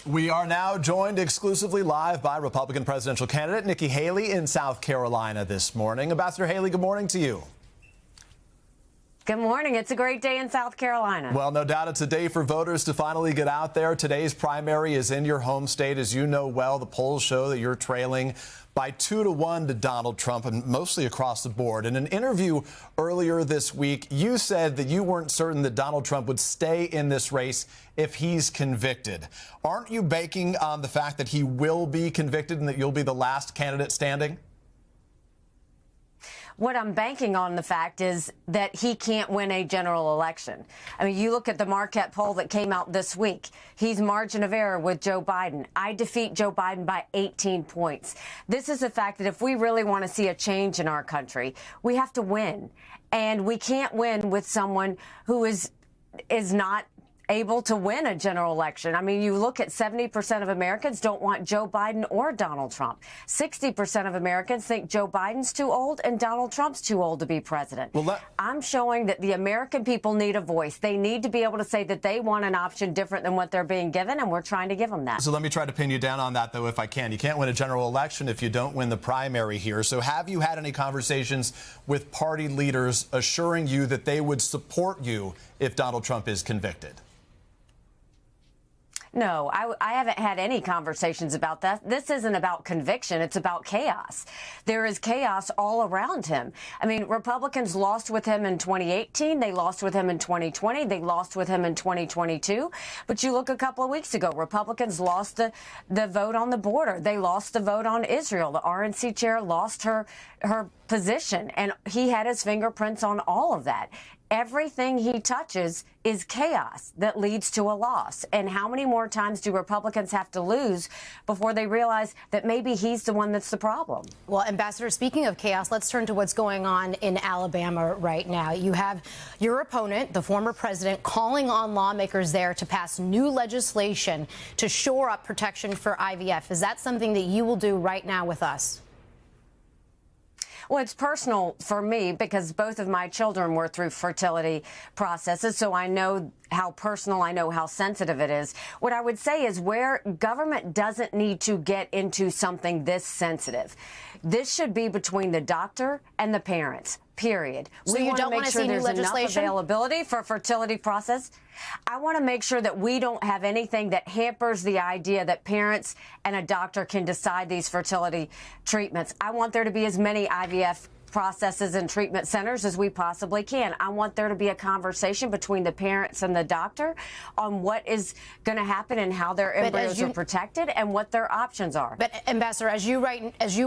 We are now joined exclusively live by Republican presidential candidate Nikki Haley in South Carolina this morning. Ambassador Haley, good morning to you. Good morning. It's a great day in South Carolina. Well, no doubt it's a day for voters to finally get out there. Today's primary is in your home state. As you know well, the polls show that you're trailing by 2-1 to Donald Trump, and mostly across the board. In an interview earlier this week, you said that you weren't certain that Donald Trump would stay in this race if he's convicted. Aren't you banking on the fact that he will be convicted and that you'll be the last candidate standing? What I'm banking on the fact is that he can't win a general election. I mean, you look at the Marquette poll that came out this week. He's margin of error with Joe Biden. I defeat Joe Biden by 18 points. This is the fact that if we really want to see a change in our country, we have to win. And we can't win with someone who is not able to win a general election. I mean, you look at 70% of Americans don't want Joe Biden or Donald Trump. 60% of Americans think Joe Biden's too old and Donald Trump's too old to be president. Well, I'm showing that the American people need a voice. They need to be able to say that they want an option different than what they're being given, and we're trying to give them that. So let me try to pin you down on that, though, if I can. You can't win a general election if you don't win the primary here. So have you had any conversations with party leaders assuring you that they would support you if Donald Trump is convicted? No, I haven't had any conversations about that. This isn't about conviction. It's about chaos. There is chaos all around him. I mean, Republicans lost with him in 2018. They lost with him in 2020. They lost with him in 2022. But you look a couple of weeks ago, Republicans lost the vote on the border. They lost the vote on Israel. The RNC chair lost her position, and he had his fingerprints on all of that. Everything he touches is chaos that leads to a loss. And how many more times do Republicans have to lose before they realize that maybe he's the one that's the problem? Well, Ambassador, speaking of chaos, let's turn to what's going on in Alabama right now. You have your opponent, the former president, calling on lawmakers there to pass new legislation to shore up protection for IVF. Is that something that you will do right now with us? Well, it's personal for me because both of my children were through fertility processes, so I know how personal, I know how sensitive it is. What I would say is where government doesn't need to get into something this sensitive. This should be between the doctor and the parents, period. So you don't want to see new legislation? Enough availability for fertility process. I want to make sure that we don't have anything that hampers the idea that parents and a doctor can decide these fertility treatments. I want there to be as many IVF processes and treatment centers as we possibly can. I want there to be a conversation between the parents and the doctor on what is going to happen and how their embryos are protected and what their options are. But Ambassador, as you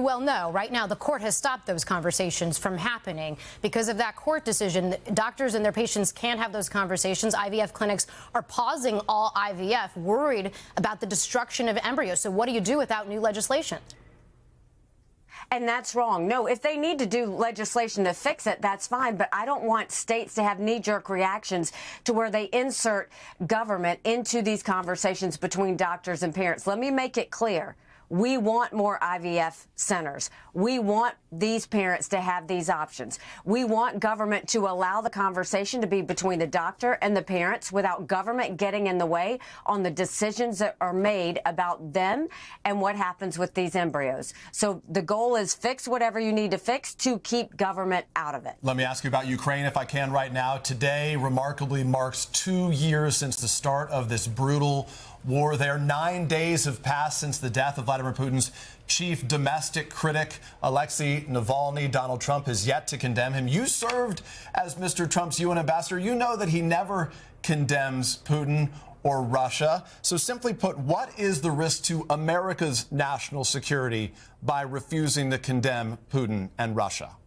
well know, right now the court has stopped those conversations from happening because of that court decision. Doctors and their patients can't have those conversations. IVF clinics are pausing all IVF, worried about the destruction of embryos. So what do you do without new legislation? And that's wrong. No, if they need to do legislation to fix it, that's fine. But I don't want states to have knee-jerk reactions to where they insert government into these conversations between doctors and parents. Let me make it clear. We want more IVF centers. We want these parents to have these options. We want government to allow the conversation to be between the doctor and the parents without government getting in the way on the decisions that are made about them and what happens with these embryos. So the goal is fix whatever you need to fix to keep government out of it. Let me ask you about Ukraine, if I can, right now. Today remarkably marks 2 years since the start of this brutal war there. 9 days have passed since the death of Vladimir Putin's chief domestic critic, Alexei Navalny. Donald Trump has yet to condemn him. You served as Mr. Trump's UN ambassador. You know that he never condemns Putin or Russia. So simply put, what is the risk to America's national security by refusing to condemn Putin and Russia?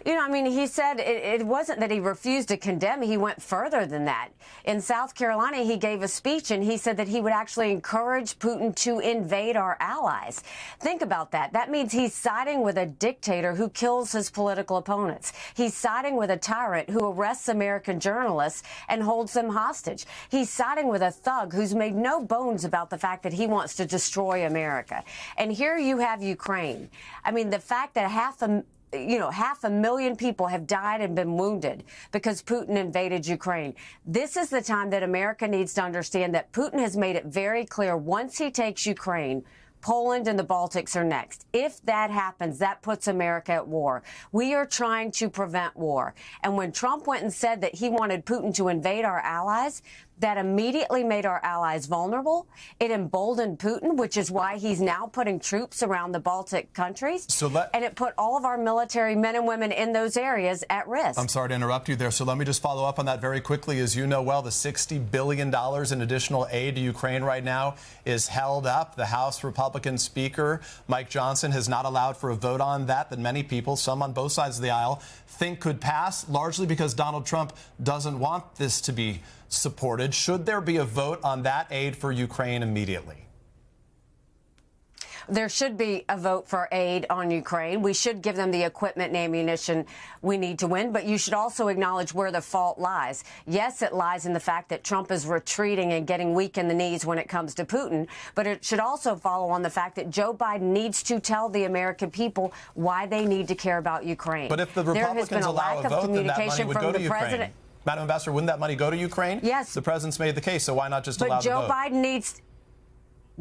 You know, I mean, he said it wasn't that he refused to condemn. He went further than that. In South Carolina, he gave a speech and he said that he would actually encourage Putin to invade our allies. Think about that. That means he's siding with a dictator who kills his political opponents. He's siding with a tyrant who arrests American journalists and holds them hostage. He's siding with a thug who's made no bones about the fact that he wants to destroy America. And here you have Ukraine. I mean, the fact that half a 500,000 people have died and been wounded because Putin invaded Ukraine. This is the time that America needs to understand that Putin has made it very clear once he takes Ukraine, Poland and the Baltics are next. If that happens, that puts America at war. We are trying to prevent war. And when Trump went and said that he wanted Putin to invade our allies, that immediately made our allies vulnerable. It emboldened Putin, which is why he's now putting troops around the Baltic countries. And it put all of our military men and women in those areas at risk. I'm sorry to interrupt you there. So let me just follow up on that very quickly. As you know well, the $60 billion in additional aid to Ukraine right now is held up. The House Republican Speaker, Mike Johnson, has not allowed for a vote on that many people, some on both sides of the aisle, think could pass, largely because Donald Trump doesn't want this to be supported. Should there be a vote on that aid for Ukraine immediately? There should be a vote for aid on Ukraine. We should give them the equipment and ammunition we need to win, but you should also acknowledge where the fault lies. Yes, it lies in the fact that Trump is retreating and getting weak in the knees when it comes to Putin, but it should also follow on the fact that Joe Biden needs to tell the American people why they need to care about Ukraine. But if the Republicans allow a vote, then that money would go to Ukraine. Madam Ambassador, wouldn't that money go to Ukraine? Yes. The president's made the case, so why not just allow the vote?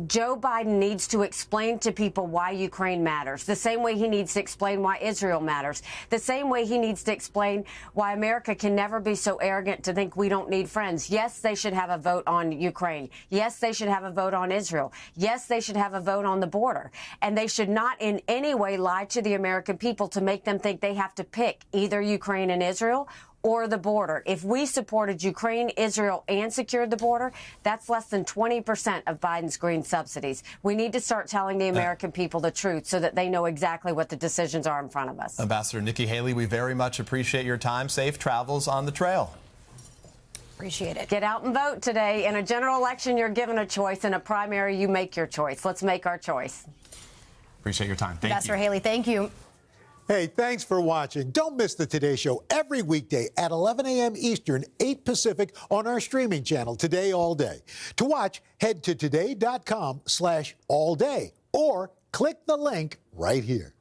Joe Biden needs to explain to people why Ukraine matters, the same way he needs to explain why Israel matters, the same way he needs to explain why America can never be so arrogant to think we don't need friends. Yes, they should have a vote on Ukraine. Yes, they should have a vote on Israel. Yes, they should have a vote on the border. And they should not in any way lie to the American people to make them think they have to pick either Ukraine and Israel or the border. If we supported Ukraine, Israel, and secured the border, that's less than 20% of Biden's green subsidies. We need to start telling the American people the truth so that they know exactly what the decisions are in front of us. Ambassador Nikki Haley, we very much appreciate your time. Safe travels on the trail. Appreciate it. Get out and vote today. In a general election, you're given a choice. In a primary, you make your choice. Let's make our choice. Appreciate your time. Thank you. Ambassador Haley, thank you. Hey, thanks for watching. Don't miss the Today Show every weekday at 11 a.m. Eastern, 8 Pacific on our streaming channel, Today All Day. To watch, head to today.com/allday or click the link right here.